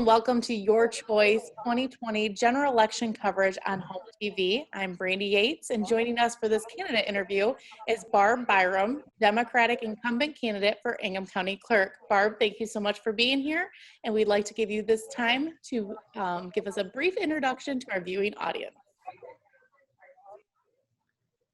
and welcome to Your Choice 2020 General Election coverage on Home TV. I'm Brandy Yates, and joining us for this candidate interview is Barb Byrum, Democratic Incumbent Candidate for Ingham County Clerk. Barb, thank you so much for being here, and we'd like to give you this time to give us a brief introduction to our viewing audience.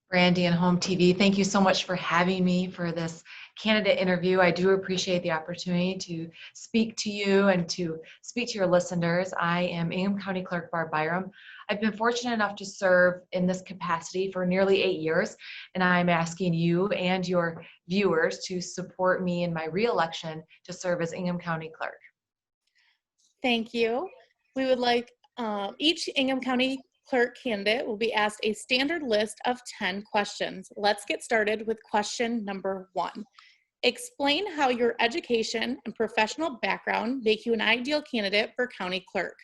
Brandy and Home TV, thank you so much for having me for this candidate interview. I do appreciate the opportunity to speak to you and to speak to your listeners. I am Ingham County Clerk Barb Byrum. I've been fortunate enough to serve in this capacity for nearly 8 years, and I'm asking you and your viewers to support me in my re-election to serve as Ingham County Clerk. Thank you. We would like each Ingham County Clerk candidate will be asked a standard list of 10 questions. Let's get started with question number 1. Explain how your education and professional background make you an ideal candidate for county clerk.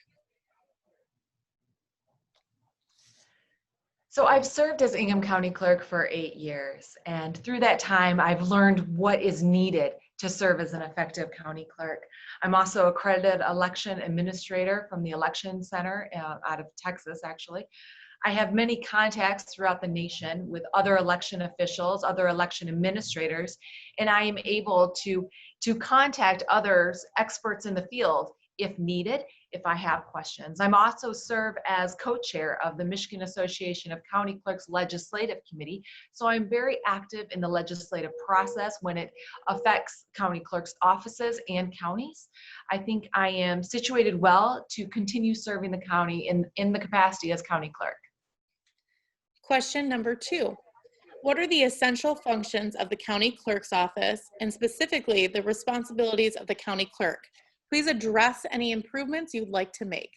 So I've served as Ingham County Clerk for 8 years, and through that time I've learned what is needed to serve as an effective county clerk. I'm also accredited election administrator from the Election Center out of Texas, actually. I have many contacts throughout the nation with other election officials, other election administrators, and I am able to contact others, experts in the field, if needed, if I have questions. I'm also serve as co-chair of the Michigan Association of County Clerks Legislative Committee, so I'm very active in the legislative process when it affects county clerks' offices and counties. I think I am situated well to continue serving the county in the capacity as county clerk. Question number 2. What are the essential functions of the county clerk's office, and specifically the responsibilities of the county clerk? Please address any improvements you'd like to make.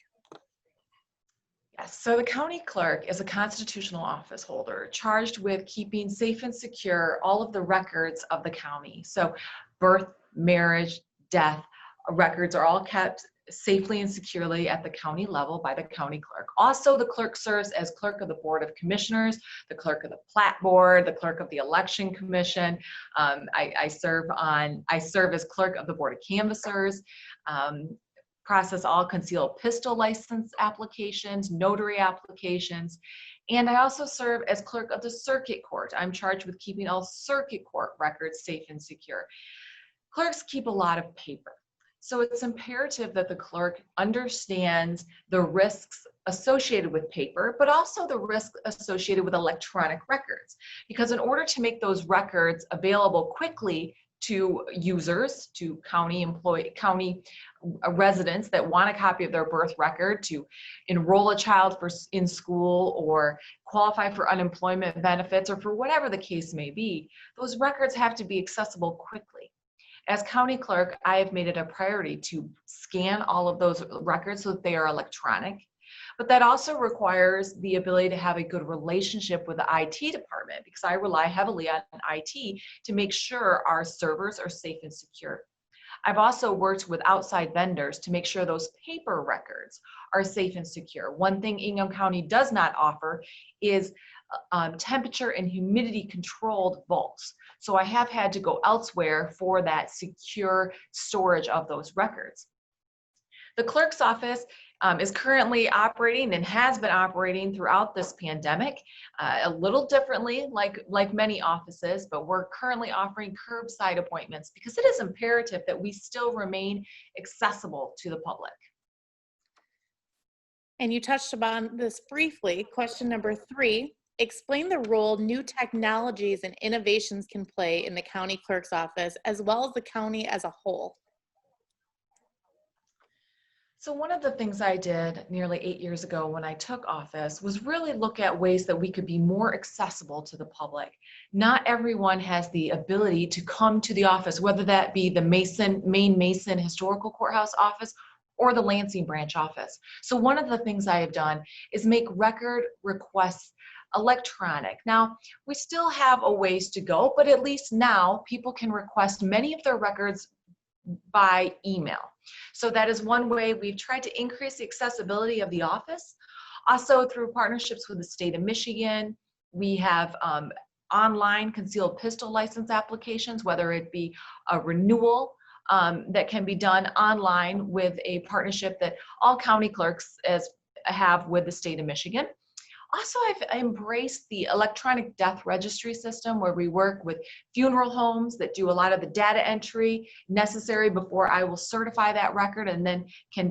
Yes, so the county clerk is a constitutional office holder charged with keeping safe and secure all of the records of the county. So birth, marriage, death records are all kept safely and securely at the county level by the county clerk. Also, the clerk serves as clerk of the Board of Commissioners, the clerk of the Plat Board, the clerk of the Election Commission. I serve as clerk of the Board of Canvassers, process all concealed pistol license applications, notary applications, and I also serve as clerk of the Circuit Court. I'm charged with keeping all circuit court records safe and secure. Clerks keep a lot of paper. So it's imperative that the clerk understands the risks associated with paper, but also the risk associated with electronic records. Because in order to make those records available quickly to users, to county residents that want a copy of their birth record, to enroll a child in school or qualify for unemployment benefits, or for whatever the case may be, those records have to be accessible quickly. As county clerk, I have made it a priority to scan all of those records so that they are electronic, but that also requires the ability to have a good relationship with the IT department, because I rely heavily on IT to make sure our servers are safe and secure. I've also worked with outside vendors to make sure those paper records are safe and secure. One thing Ingham County does not offer is temperature and humidity controlled vaults. So I have had to go elsewhere for that secure storage of those records. The clerk's office is currently operating and has been operating throughout this pandemic a little differently, like many offices, but we're currently offering curbside appointments because it is imperative that we still remain accessible to the public. And you touched upon this briefly. Question number 3, explain the role new technologies and innovations can play in the county clerk's office, as well as the county as a whole. So one of the things I did nearly 8 years ago when I took office was really look at ways that we could be more accessible to the public. Not everyone has the ability to come to the office, whether that be the main Mason Historical Courthouse office or the Lansing branch office. So one of the things I have done is make record requests electronic. Now, we still have a ways to go, but at least now people can request many of their records by email. So that is one way we've tried to increase the accessibility of the office. Also, through partnerships with the state of Michigan, we have online concealed pistol license applications, whether it be a renewal that can be done online with a partnership that all county clerks have with the state of Michigan. Also, I've embraced the electronic death registry system where we work with funeral homes that do a lot of the data entry necessary before I will certify that record and then can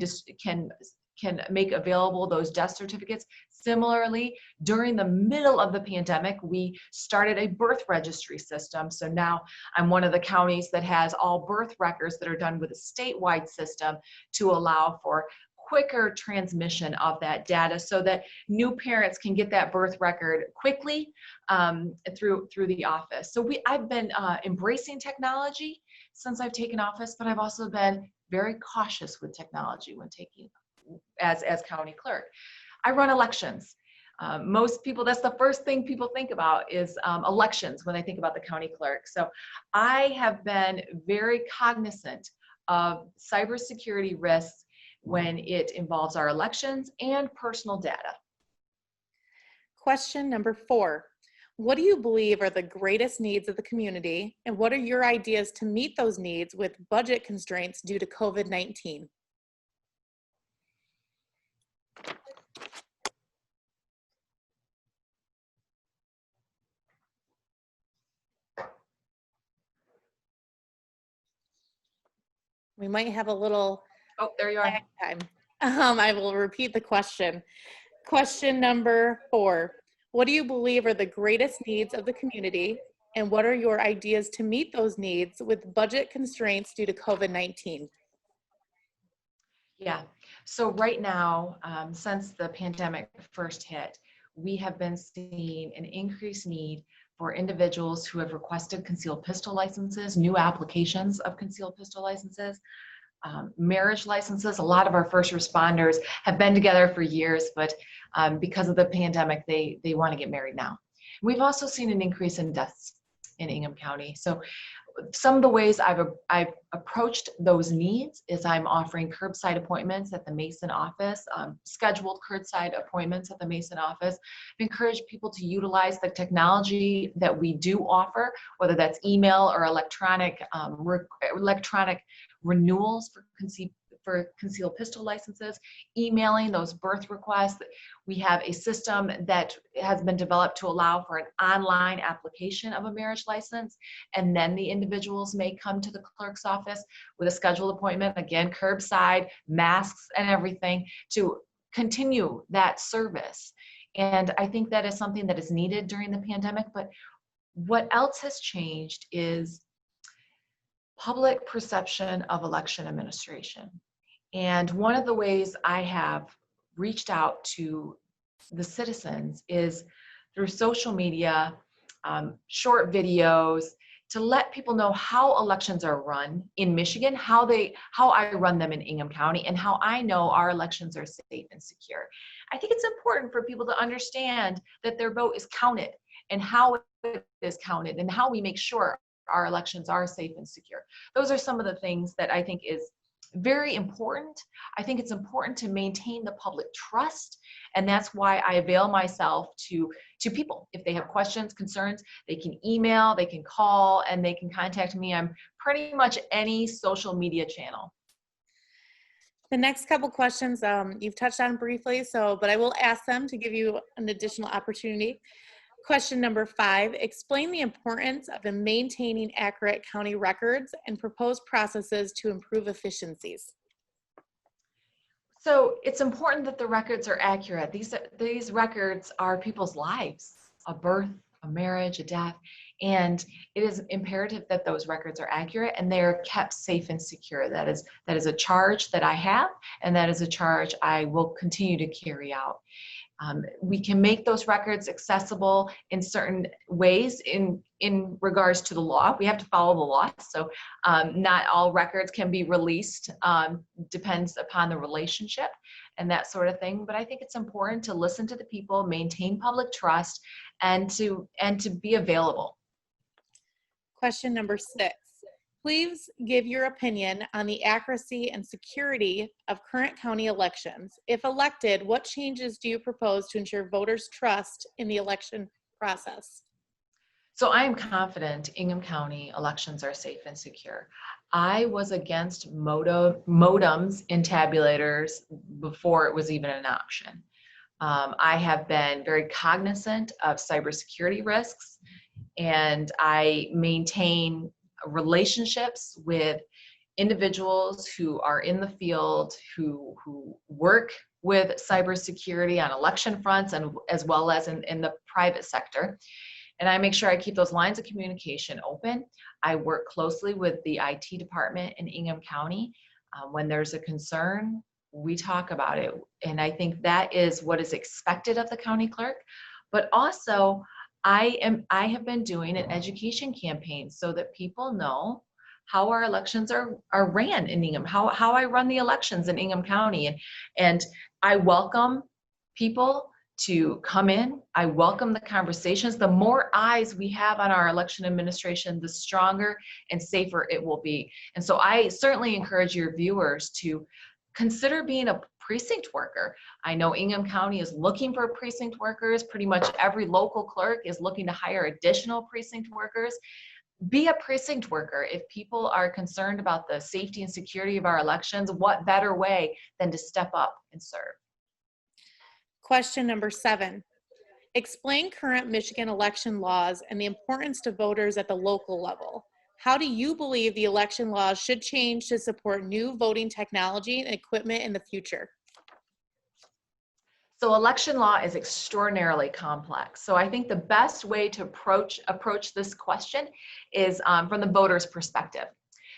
make available those death certificates. Similarly, during the middle of the pandemic, we started a birth registry system. So now I'm one of the counties that has all birth records that are done with a statewide system to allow for quicker transmission of that data so that new parents can get that birth record quickly through the office. So I've been embracing technology since I've taken office, but I've also been very cautious with technology when taking as county clerk. I run elections. Most people, that's the first thing people think about is elections when they think about the county clerk. So I have been very cognizant of cybersecurity risks when it involves our elections and personal data. Question number 4. What do you believe are the greatest needs of the community, and what are your ideas to meet those needs with budget constraints due to COVID-19? We might have a little Oh, there you are. time. I will repeat the question. Question number 4. What do you believe are the greatest needs of the community, and what are your ideas to meet those needs with budget constraints due to COVID-19? Yeah, so right now, since the pandemic first hit, we have been seeing an increased need for individuals who have requested concealed pistol licenses, new applications of concealed pistol licenses, marriage licenses. A lot of our first responders have been together for years, but because of the pandemic, they want to get married now. We've also seen an increase in deaths in Ingham County. So some of the ways I've approached those needs is I'm offering curbside appointments at the Mason office, scheduled curbside appointments at the Mason office. I've encouraged people to utilize the technology that we do offer, whether that's email or electronic renewals for concealed pistol licenses, emailing those birth requests. We have a system that has been developed to allow for an online application of a marriage license, and then the individuals may come to the clerk's office with a scheduled appointment, again, curbside, masks and everything, to continue that service. And I think that is something that is needed during the pandemic. But what else has changed is public perception of election administration. And one of the ways I have reached out to the citizens is through social media, short videos, to let people know how elections are run in Michigan, how I run them in Ingham County, and how I know our elections are safe and secure. I think it's important for people to understand that their vote is counted and how it is counted and how we make sure our elections are safe and secure. Those are some of the things that I think is very important. I think it's important to maintain the public trust, and that's why I avail myself to people. If they have questions, concerns, they can email, they can call, and they can contact me. I'm pretty much any social media channel. The next couple questions you've touched on briefly, but I will ask them to give you an additional opportunity. Question number 5, explain the importance of maintaining accurate county records and proposed processes to improve efficiencies. So it's important that the records are accurate. These records are people's lives, a birth, a marriage, a death, and it is imperative that those records are accurate and they are kept safe and secure. That is a charge that I have, and that is a charge I will continue to carry out. We can make those records accessible in certain ways in regards to the law. We have to follow the law, so not all records can be released. Depends upon the relationship and that sort of thing. But I think it's important to listen to the people, maintain public trust, and to be available. Question number 6. Please give your opinion on the accuracy and security of current county elections. If elected, what changes do you propose to ensure voters' trust in the election process? So I am confident Ingham County elections are safe and secure. I was against modems in tabulators before it was even an option. I have been very cognizant of cybersecurity risks, and I maintain relationships with individuals who are in the field, who work with cybersecurity on election fronts and as well as in the private sector. And I make sure I keep those lines of communication open. I work closely with the IT department in Ingham County. When there's a concern, we talk about it. And I think that is what is expected of the county clerk. But also, I have been doing an education campaign so that people know how our elections are ran in Ingham, how I run the elections in Ingham County. And I welcome people to come in. I welcome the conversations. The more eyes we have on our election administration, the stronger and safer it will be. And so I certainly encourage your viewers to consider being a precinct worker. I know Ingham County is looking for precinct workers. Pretty much every local clerk is looking to hire additional precinct workers. Be a precinct worker. If people are concerned about the safety and security of our elections, what better way than to step up and serve? Question number 7. Explain current Michigan election laws and the importance to voters at the local level. How do you believe the election laws should change to support new voting technology and equipment in the future? So election law is extraordinarily complex. So I think the best way to approach this question is from the voter's perspective.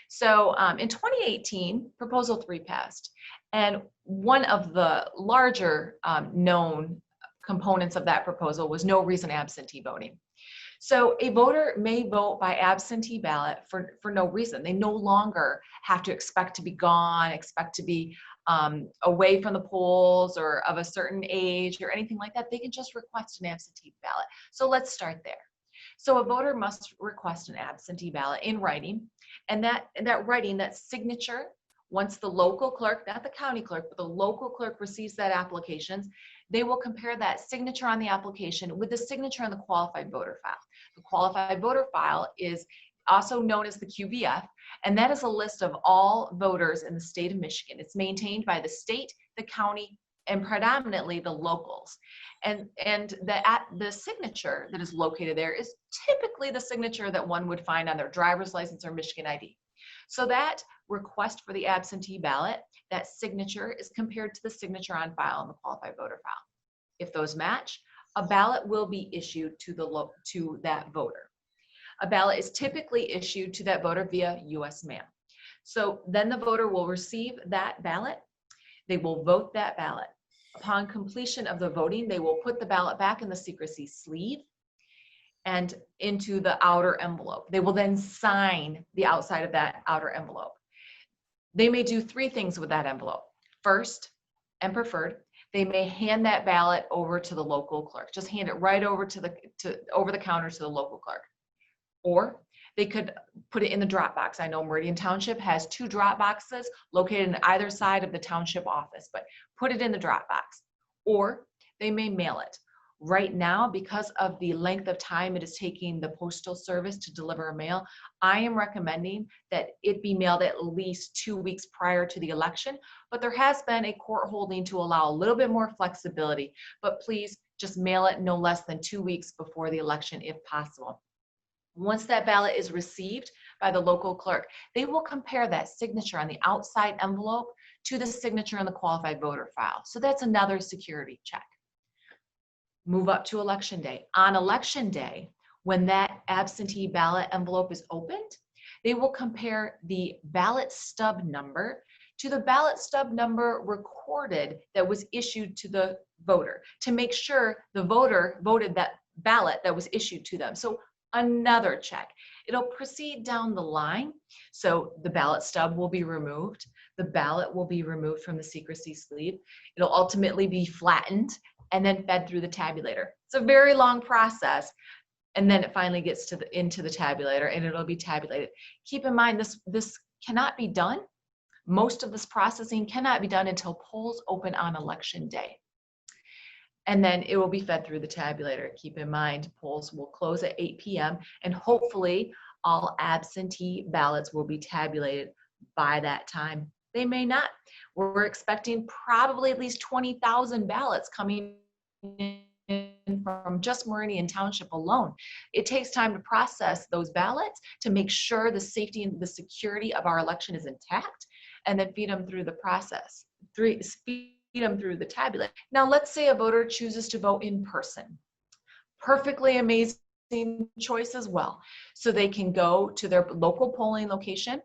So in 2018, Proposal 3 passed. And one of the larger known components of that proposal was no reason absentee voting. So a voter may vote by absentee ballot for no reason. They no longer have to expect to be gone, expect to be away from the polls or of a certain age or anything like that. They can just request an absentee ballot. So let's start there. So a voter must request an absentee ballot in writing, and that writing, that signature, once the local clerk, not the county clerk, but the local clerk receives that application, they will compare that signature on the application with the signature on the qualified voter file. The qualified voter file is also known as the QVF, and that is a list of all voters in the state of Michigan. It's maintained by the state, the county, and predominantly the locals. And the signature that is located there is typically the signature that one would find on their driver's license or Michigan ID. So that request for the absentee ballot, that signature is compared to the signature on file in the qualified voter file. If those match, a ballot will be issued to that voter. A ballot is typically issued to that voter via U.S. mail. So then the voter will receive that ballot. They will vote that ballot. Upon completion of the voting, they will put the ballot back in the secrecy sleeve and into the outer envelope. They will then sign the outside of that outer envelope. They may do 3 things with that envelope. First, and preferred, they may hand that ballot over to the local clerk. Just hand it right over over the counter to the local clerk. Or they could put it in the drop box. I know Meridian Township has 2 drop boxes located on either side of the township office, but put it in the drop box. Or they may mail it. Right now, because of the length of time it is taking the postal service to deliver a mail, I am recommending that it be mailed at least 2 weeks prior to the election. But there has been a court holding to allow a little bit more flexibility. But please just mail it no less than 2 weeks before the election if possible. Once that ballot is received by the local clerk, they will compare that signature on the outside envelope to the signature on the qualified voter file. So that's another security check. Move up to election day. On election day, when that absentee ballot envelope is opened, they will compare the ballot stub number to the ballot stub number recorded that was issued to the voter to make sure the voter voted that ballot that was issued to them. So another check. It'll proceed down the line. So the ballot stub will be removed. The ballot will be removed from the secrecy sleeve. It'll ultimately be flattened and then fed through the tabulator. It's a very long process. And then it finally gets into the tabulator and it'll be tabulated. Keep in mind, this cannot be done. Most of this processing cannot be done until polls open on election day. And then it will be fed through the tabulator. Keep in mind, polls will close at 8 p.m. and hopefully all absentee ballots will be tabulated by that time. They may not. We're expecting probably at least 20,000 ballots coming in from just Meridian Township alone. It takes time to process those ballots to make sure the safety and the security of our election is intact, and then feed them through the process, feed them through the tabulate. Now, let's say a voter chooses to vote in person. Perfectly amazing choice as well. So they can go to their local polling location,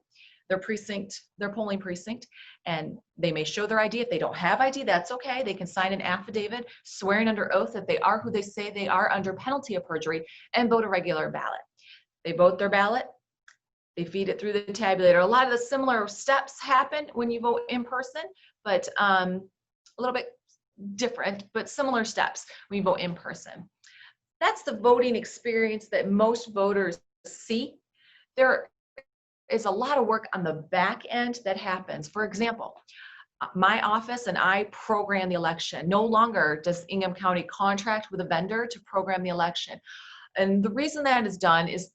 their precinct, their polling precinct, and they may show their ID. If they don't have ID, that's okay. They can sign an affidavit swearing under oath that they are who they say they are under penalty of perjury and vote a regular ballot. They vote their ballot, they feed it through the tabulator. A lot of the similar steps happen when you vote in person, but a little bit different, but similar steps when you vote in person. That's the voting experience that most voters see. There is a lot of work on the back end that happens. For example, my office and I program the election. No longer does Ingham County contract with a vendor to program the election. And the reason that is done is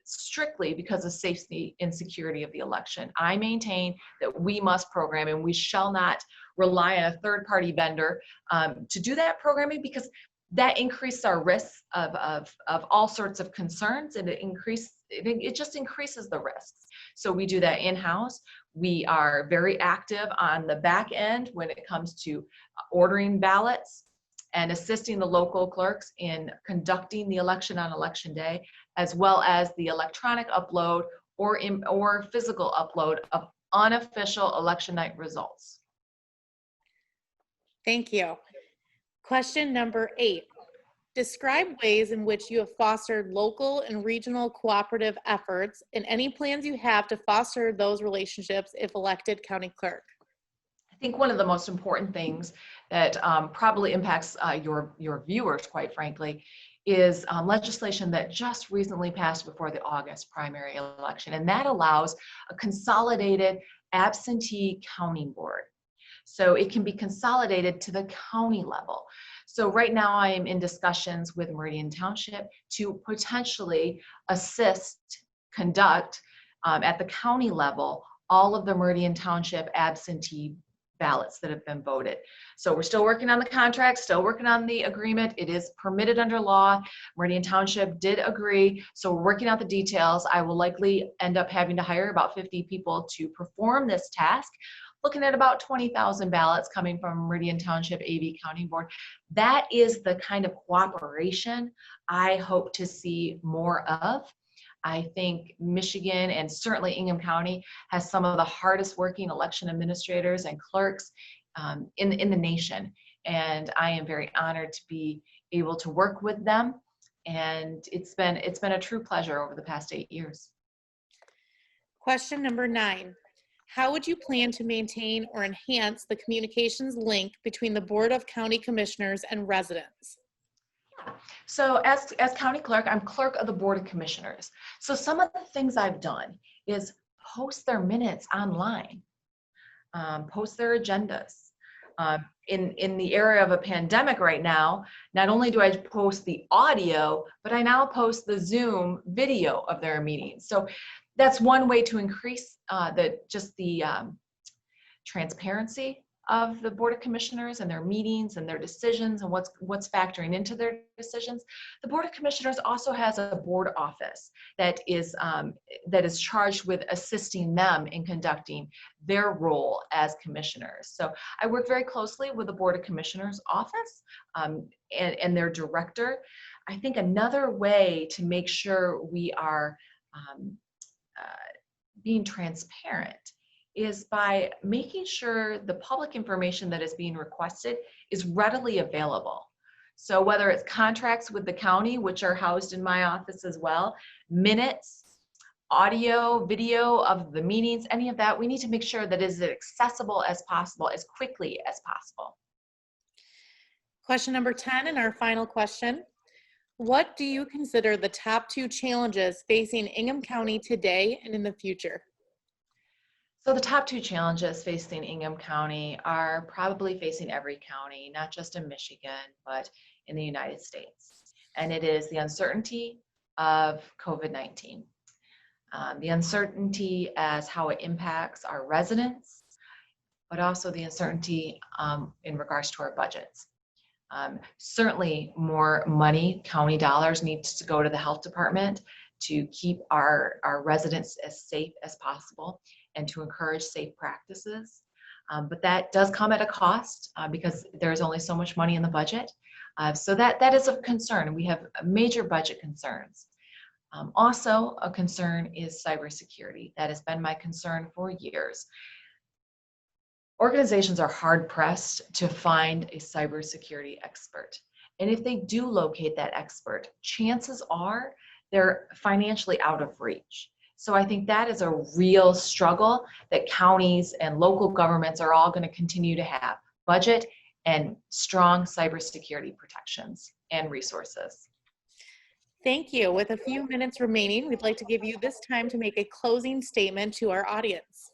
strictly because of safety and security of the election. I maintain that we must program, and we shall not rely on a third-party vendor to do that programming, because that increases our risks of all sorts of concerns, and it just increases the risks. So we do that in-house. We are very active on the back end when it comes to ordering ballots and assisting the local clerks in conducting the election on election day, as well as the electronic upload or physical upload of unofficial election night results. Thank you. Question number 8. Describe ways in which you have fostered local and regional cooperative efforts and any plans you have to foster those relationships if elected county clerk. I think one of the most important things that probably impacts your viewers, quite frankly, is legislation that just recently passed before the August primary election, and that allows a consolidated absentee counting board. So it can be consolidated to the county level. So right now I am in discussions with Meridian Township to potentially conduct at the county level all of the Meridian Township absentee ballots that have been voted. So we're still working on the contract, still working on the agreement. It is permitted under law. Meridian Township did agree. So we're working out the details. I will likely end up having to hire about 50 people to perform this task, looking at about 20,000 ballots coming from Meridian Township AV County Board. That is the kind of cooperation I hope to see more of. I think Michigan and certainly Ingham County has some of the hardest working election administrators and clerks in the nation. And I am very honored to be able to work with them. And it's been a true pleasure over the past 8 years. Question number 9. How would you plan to maintain or enhance the communications link between the Board of County Commissioners and residents? So as county clerk, I'm clerk of the Board of Commissioners. So some of the things I've done is post their minutes online, post their agendas. In the area of a pandemic right now, not only do I post the audio, but I now post the Zoom video of their meetings. So that's one way to increase the transparency of the Board of Commissioners and their meetings and their decisions and what's factoring into their decisions. The Board of Commissioners also has a board office that is charged with assisting them in conducting their role as commissioners. So I work very closely with the Board of Commissioners office and their director. I think another way to make sure we are being transparent is by making sure the public information that is being requested is readily available. So whether it's contracts with the county, which are housed in my office as well, minutes, audio, video of the meetings, any of that, we need to make sure that it is as accessible as possible, as quickly as possible. Question number 10 and our final question. What do you consider the top 2 challenges facing Ingham County today and in the future? So the top 2 challenges facing Ingham County are probably facing every county, not just in Michigan, but in the United States. And it is the uncertainty of COVID-19. The uncertainty as how it impacts our residents, but also the uncertainty in regards to our budgets. Certainly more money, county dollars, needs to go to the health department to keep our residents as safe as possible and to encourage safe practices. But that does come at a cost because there's only so much money in the budget. So that is of concern. We have major budget concerns. Also, a concern is cybersecurity. That has been my concern for years. Organizations are hard pressed to find a cybersecurity expert. And if they do locate that expert, chances are they're financially out of reach. So I think that is a real struggle that counties and local governments are all going to continue to have: budget and strong cybersecurity protections and resources. Thank you. With a few minutes remaining, we'd like to give you this time to make a closing statement to our audience.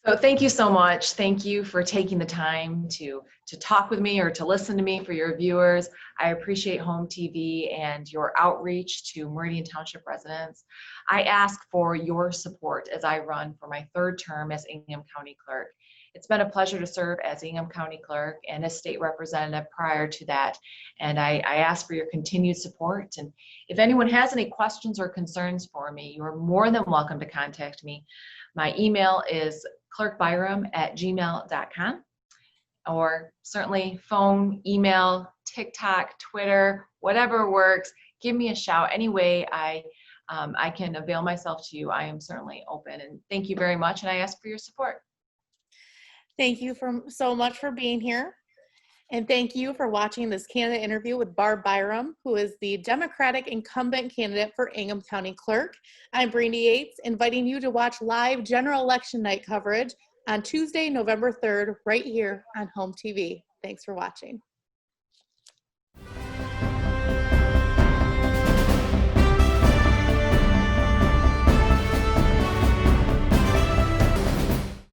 So thank you so much. Thank you for taking the time to talk with me or to listen to me. For your viewers, I appreciate HOMTV and your outreach to Meridian Township residents. I ask for your support as I run for my third term as Ingham County Clerk. It's been a pleasure to serve as Ingham County Clerk and as state representative prior to that. And I ask for your continued support. And if anyone has any questions or concerns for me, you're more than welcome to contact me. My email is clerkbyrum@gmail.com, or certainly phone, email, TikTok, Twitter, whatever works. Give me a shout. Any way I can avail myself to you, I am certainly open. And thank you very much, and I ask for your support. Thank you so much for being here. And thank you for watching this candidate interview with Barb Byrum, who is the Democratic Incumbent Candidate for Ingham County Clerk. I'm Brandy Yates, inviting you to watch live General Election Night coverage on Tuesday, November 3rd, right here on HOMTV. Thanks for watching.